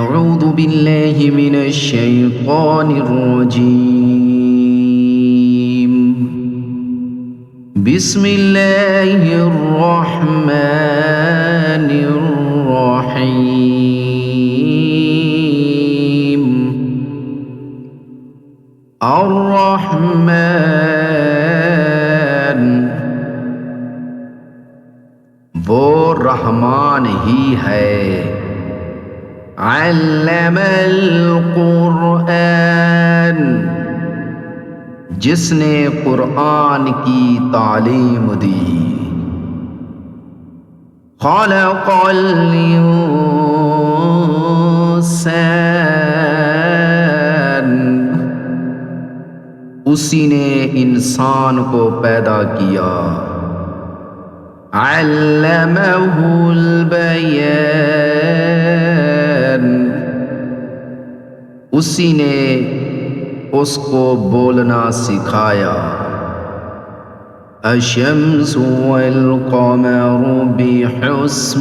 أعوذ بالله من الشيطان الرجيم. بسم الله الرحمن الرحيم. الرحمن وہ رحمان ہی ہے، علم القرآن جس نے قرآن کی تعلیم دی، خلق الانسان اسی نے انسان کو پیدا کیا، علمہ البیان اسی نے اس کو بولنا سکھایا، الشمس والقمر بحسبان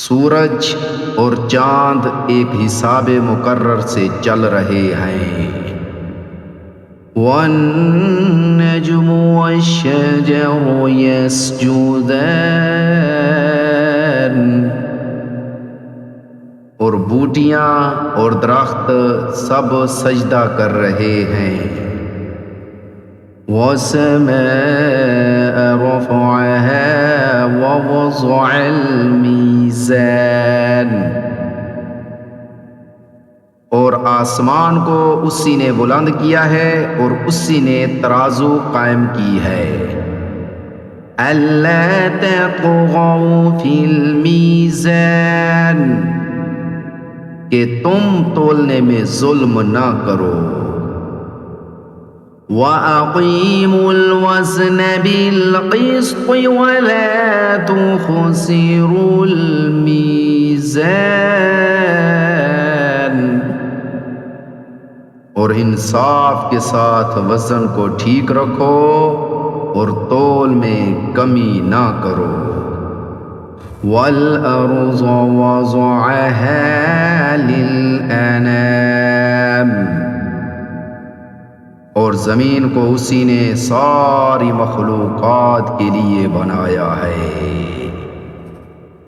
سورج اور چاند ایک حساب مقرر سے چل رہے ہیں، والنجم والشجر يسجدان اور بوٹیاں اور درخت سب سجدہ کر رہے ہیں، والسماء رفعها ووضع الميزان اور آسمان کو اسی نے بلند کیا ہے اور اسی نے ترازو قائم کی ہے، الا تطغوا فی المیزان کہ تم تولنے میں ظلم نہ کرو، وَأَقِيمُوا الْوَزْنَ بِالْقِسْطِ وَلَا تُخْسِرُوا الْمِيزَانَ اور انصاف کے ساتھ وزن کو ٹھیک رکھو اور تول میں کمی نہ کرو، وَالْأَرْضَ وَضَعَهَا لِلْأَنَامِ اور زمین کو اسی نے ساری مخلوقات کے لیے بنایا ہے۔